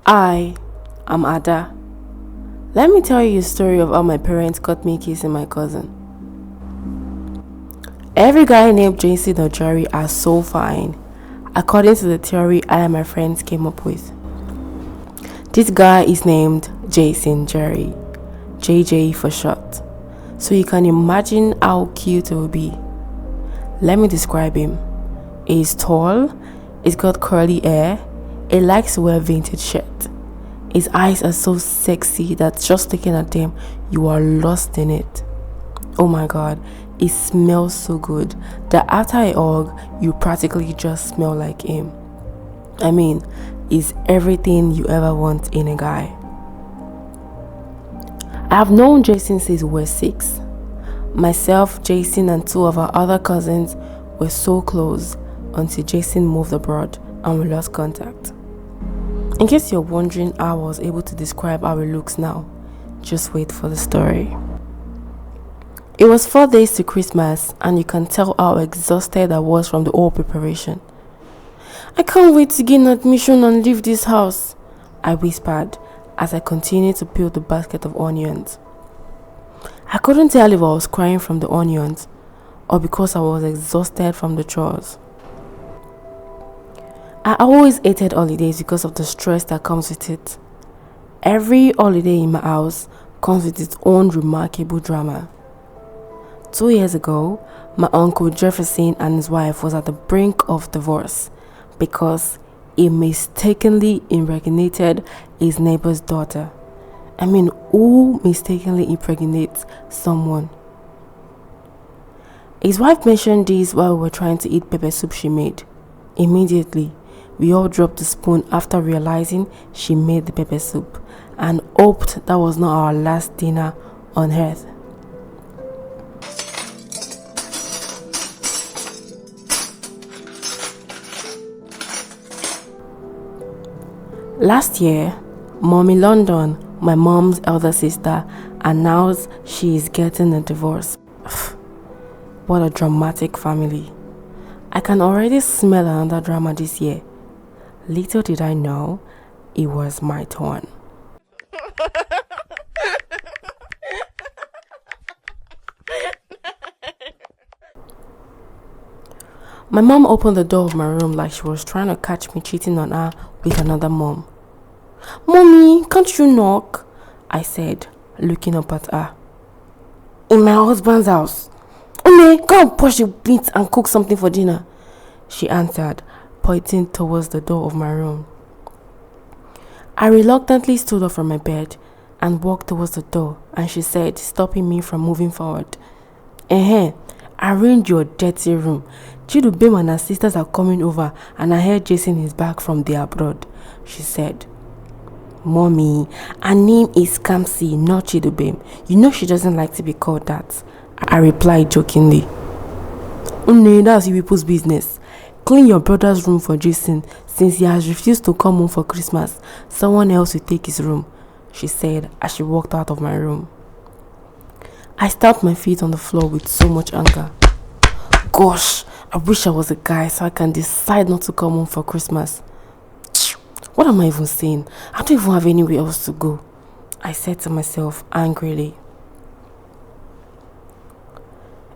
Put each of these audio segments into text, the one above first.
I am Ada. Let me tell you a story of how my parents caught me kissing my cousin. Every guy named Jason or Jerry are so fine, according to the theory I and my friends came up with. This guy is named Jason Jerry, JJ for short, so you can imagine how cute it will be. Let me describe him. He's tall, he's got curly hair, he likes to wear vintage shirt. His eyes are so sexy that just looking at them, you are lost in it. Oh my god, it smells so good that after a hug, you practically just smell like him. I mean, he's everything you ever want in a guy. I have known Jason since we were 6. Myself, Jason, and 2 of our other cousins were so close until Jason moved abroad and we lost contact. In case you're wondering how I was able to describe how he looks now, just wait for the story. It was 4 days to Christmas and you can tell how exhausted I was from the whole preparation. I can't wait to gain admission and leave this house, I whispered as I continued to peel the basket of onions. I couldn't tell if I was crying from the onions or because I was exhausted from the chores. I always hated holidays because of the stress that comes with it. Every holiday in my house comes with its own remarkable drama. 2 years ago, my uncle Jefferson and his wife was at the brink of divorce because he mistakenly impregnated his neighbor's daughter. I mean, who mistakenly impregnates someone? His wife mentioned this while we were trying to eat pepper soup she made. Immediately, we all dropped the spoon after realizing she made the pepper soup and hoped that was not our last dinner on earth. Last year, Mommy London, my mom's elder sister, announced she is getting a divorce. What a dramatic family. I can already smell another drama this year. Little did I know, it was my turn. My mom opened the door of my room like she was trying to catch me cheating on her with another mom. "Mommy, can't you knock?" I said, looking up at her. "In my husband's house. Ome, go and wash the meat and cook something for dinner," she answered, pointing towards the door of my room. I reluctantly stood up from my bed and walked towards the door, and she said, stopping me from moving forward, "Arrange your dirty room. Chidubem and her sisters are coming over and I heard Jason is back from the abroad," she said. "Mommy, her name is Kamsi, not Chidubem. You know she doesn't like to be called that," I replied jokingly. "No, that's you people's business. Clean your brother's room for Jason. Since he has refused to come home for Christmas, someone else will take his room," she said as she walked out of my room. I stamped my feet on the floor with so much anger. Gosh, I wish I was a guy so I can decide not to come home for Christmas. What am I even saying? I don't even have anywhere else to go, I said to myself angrily.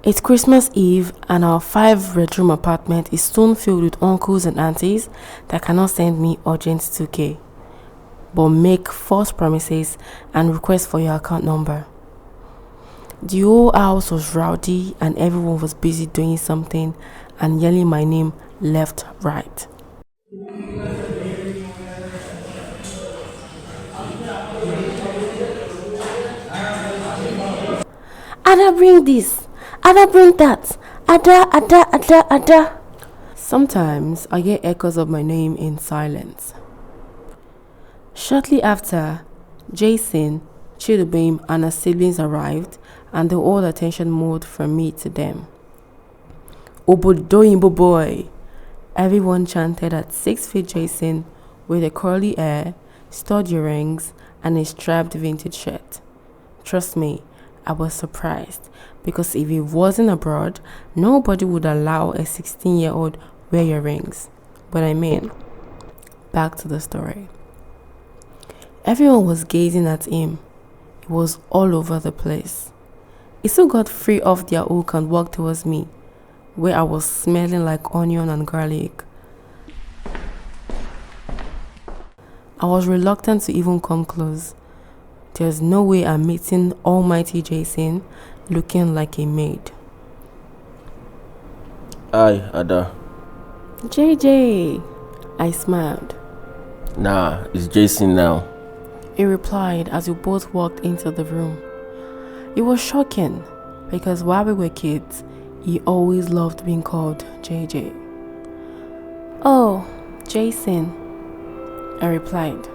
It's Christmas Eve and our 5-bedroom apartment is soon filled with uncles and aunties that cannot send me urgent 2K, but make false promises and request for your account number. The whole house was rowdy and everyone was busy doing something and yelling my name left, right. "Ada, bring this. Ada, bring that. Ada, Ada, Ada, Ada." Sometimes I get echoes of my name in silence. Shortly after, Jason, Chidubem, and her siblings arrived, and the whole attention moved from me to them. "Obodoyinbo boy," everyone chanted at 6 feet Jason with a curly hair, stud earrings, and a striped vintage shirt. Trust me, I was surprised because if he wasn't abroad, nobody would allow a 16-year-old wear earrings. But I mean, back to the story. Everyone was gazing at him. He was all over the place. He soon got free of their hook and walked towards me, where I was smelling like onion and garlic. I was reluctant to even come close. There's no way I'm meeting almighty Jason looking like a maid. Hi, Ada. JJ, I smiled. Nah, it's Jason now. He replied as we both walked into the room. It was shocking because while we were kids, he always loved being called JJ. Oh, Jason, I replied.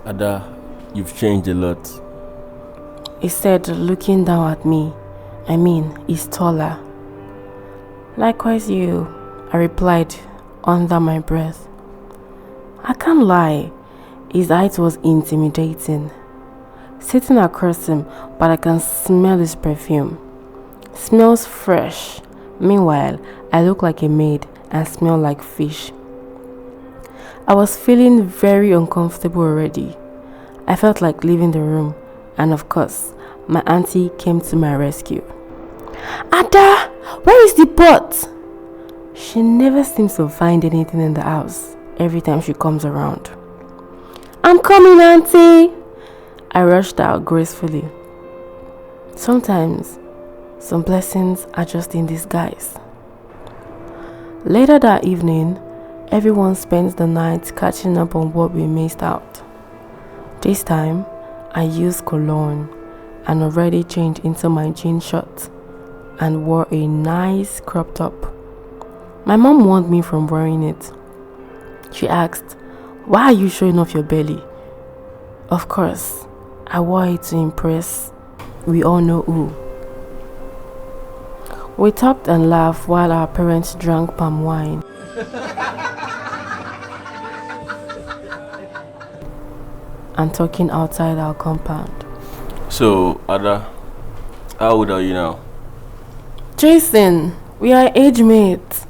Ada, you've changed a lot. He said, looking down at me. He's taller. Likewise you, I replied under my breath. I can't lie, his height was intimidating. Sitting across him, but I can smell his perfume. Smells fresh. Meanwhile, I look like a maid and smell like fish. I was feeling very uncomfortable already. I felt like leaving the room, and of course, my auntie came to my rescue. Ada, where is the pot? She never seems to find anything in the house every time she comes around. I'm coming, auntie. I rushed out gracefully. Sometimes, some blessings are just in disguise. Later that evening, everyone spent the night catching up on what we missed out. This time, I used cologne and already changed into my jean shorts and wore a nice crop top. My mom warned me from wearing it. She asked, "Why are you showing off your belly?" Of course, I wore it to impress we all know who. We talked and laughed while our parents drank palm wine. And talking outside our compound. So, Ada, how old are you now? Jason, we are age mates,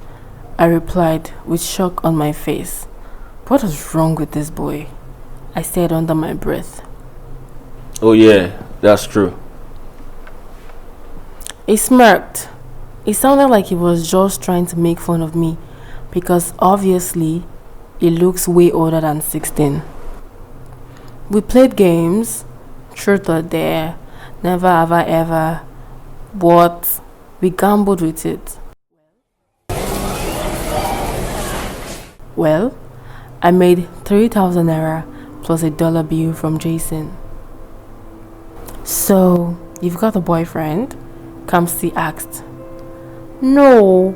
I replied with shock on my face. What is wrong with this boy? I said under my breath. Oh yeah, that's true. He smirked. It sounded like he was just trying to make fun of me because obviously he looks way older than 16. We played games, truth or dare, never have I ever, what, we gambled with it. Well, I made 3,000 naira plus a dollar bill from Jason. So, you've got a boyfriend? Kamsi asked. No,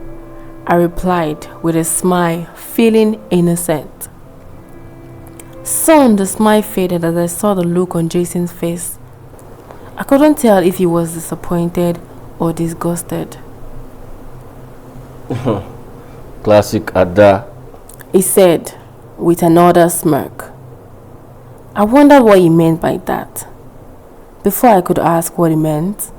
I replied with a smile, feeling innocent. Soon the smile faded as I saw the look on Jason's face. I couldn't tell if he was disappointed or disgusted. Classic Ada, He said with another smirk. I wondered what he meant by that. Before I could ask what he meant,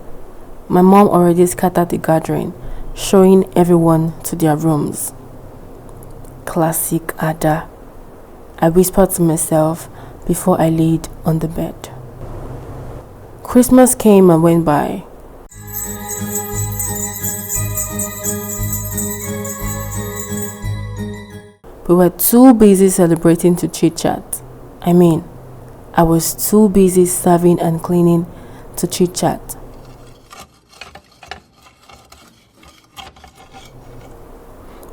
my mom already scattered the gathering, showing everyone to their rooms. Classic Ada, I whispered to myself before I laid on the bed. Christmas came and went by. We were too busy celebrating to chit-chat. I was too busy serving and cleaning to chit-chat.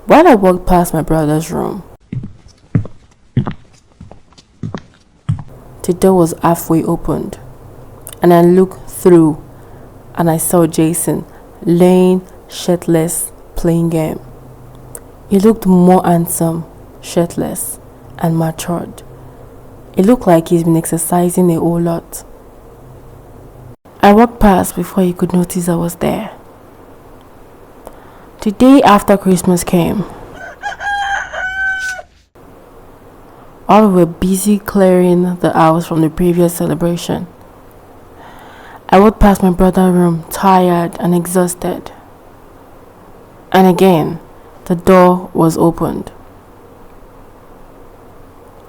While I walked past my brother's room, the door was halfway opened, and I looked through and I saw Jason laying shirtless playing game. He looked more handsome, shirtless, and matured. It looked like he's been exercising a whole lot. I walked past before he could notice I was there. The day after Christmas came, all were busy clearing the house from the previous celebration. I walked past my brother's room, tired and exhausted. And again, the door was opened.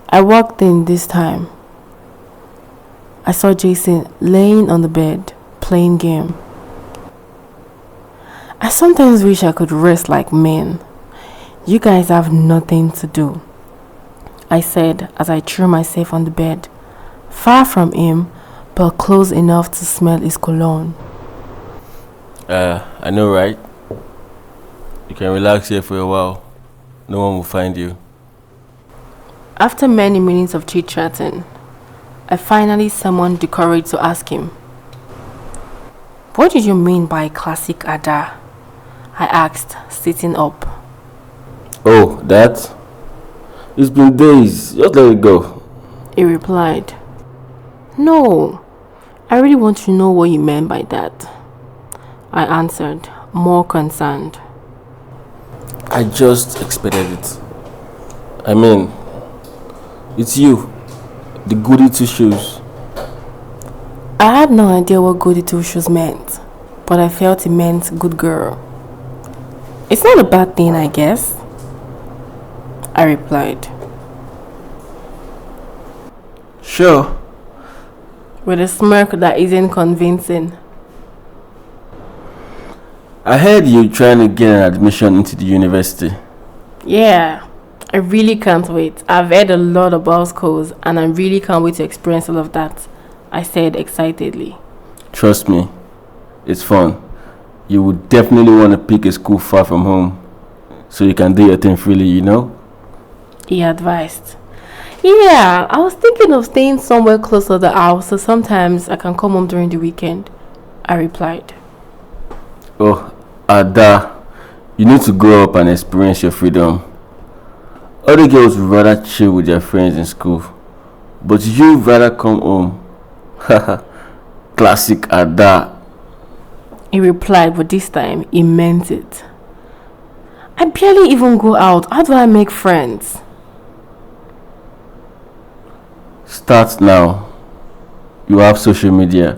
I I walked in this time. I saw Jason laying on the bed, playing game. I sometimes wish I could rest like men. You guys have nothing to do, I said as I threw myself on the bed, far from him, but close enough to smell his cologne. I know, right? You can relax here for a while. No one will find you. After many minutes of chit-chatting, I finally summoned the courage to ask him, "What did you mean by classic Ada?" I asked, sitting up. Oh, that? It's been days. Just let it go. He replied, "No, I really want to know what you meant by that." I answered, more concerned. I just expected it. I mean, it's you, the goody two shoes. I had no idea what goody two shoes meant, but I felt it meant good girl. It's not a bad thing, I guess, I replied. Sure. With a smirk that isn't convincing. I heard you trying to get an admission into the university. Yeah, I really can't wait. I've heard a lot about schools and I really can't wait to experience all of that, I said excitedly. Trust me, it's fun. You would definitely want to pick a school far from home so you can do your thing freely, you know? He advised. Yeah, I was thinking of staying somewhere close to the house so sometimes I can come home during the weekend, I replied. Oh, Ada, you need to grow up and experience your freedom. Other girls would rather chill with their friends in school, but you'd rather come home. Haha, classic Ada. He replied, but this time he meant it. I barely even go out. How do I make friends? Start now. You have social media.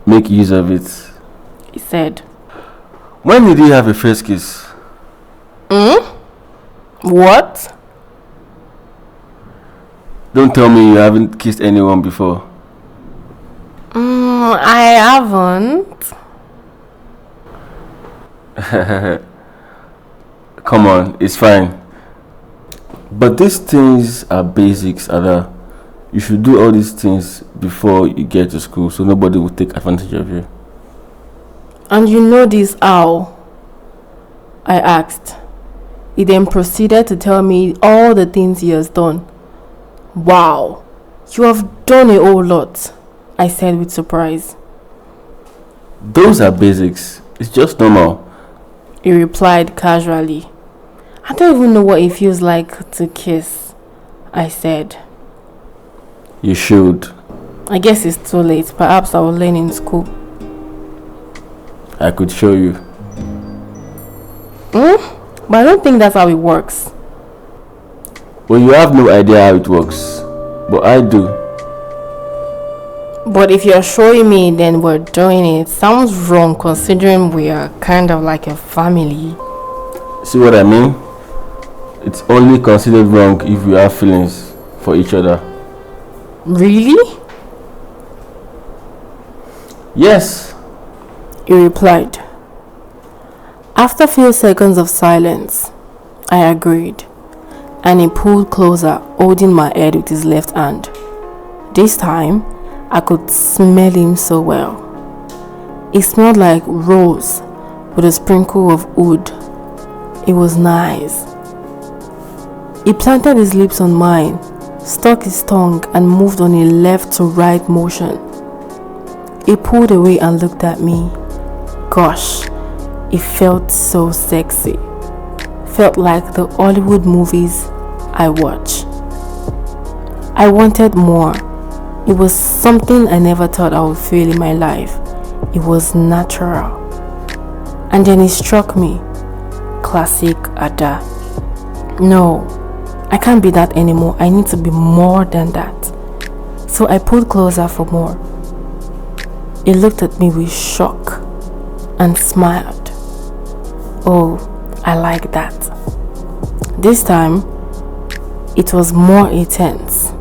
Make use of it. He said. When did you have your first kiss? What? Don't tell me you haven't kissed anyone before. I haven't. Come on, it's fine. But these things are basics, Ada. You should do all these things before you get to school so nobody will take advantage of you. And you know this how? I asked. He then proceeded to tell me all the things he has done. Wow, you have done a whole lot, I said with surprise. Those are basics. It's just normal. He replied casually. I don't even know what it feels like to kiss, I said. You should. I guess it's too late. Perhaps I will learn in school. I could show you. But I don't think that's how it works. Well, you have no idea how it works. But I do. But if you're showing me, then we're doing it. Sounds wrong considering we are kind of like a family. See what I mean? It's only considered wrong if you have feelings for each other. Really? Yes. He replied. After a few seconds of silence, I agreed, and he pulled closer, holding my head with his left hand. This time, I could smell him so well. It smelled like rose with a sprinkle of wood. It was nice. He planted his lips on mine, stuck his tongue, and moved on a left to right motion. He pulled away and looked at me. Gosh, it felt so sexy. Felt like the Hollywood movies I watch. I wanted more. It was something I never thought I would feel in my life. It was natural. And then it struck me. Classic Ada. No, I can't be that anymore. I need to be more than that. So I pulled closer for more. He looked at me with shock and smiled. Oh, I like that. This time, it was more intense.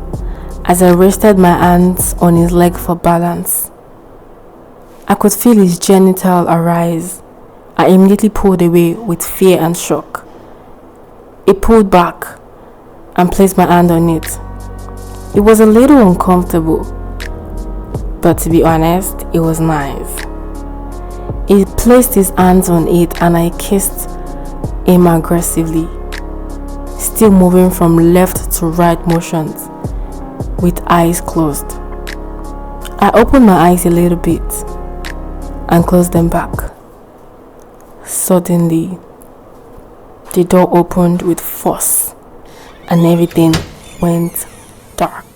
as I rested my hands on his leg for balance. I could feel his genital arise. I immediately pulled away with fear and shock. He pulled back and placed my hand on it. It was a little uncomfortable, but to be honest, it was nice. He placed his hands on it and I kissed him aggressively, still moving from left to right motions with eyes closed. I opened my eyes a little bit and closed them back. Suddenly, the door opened with force and everything went dark.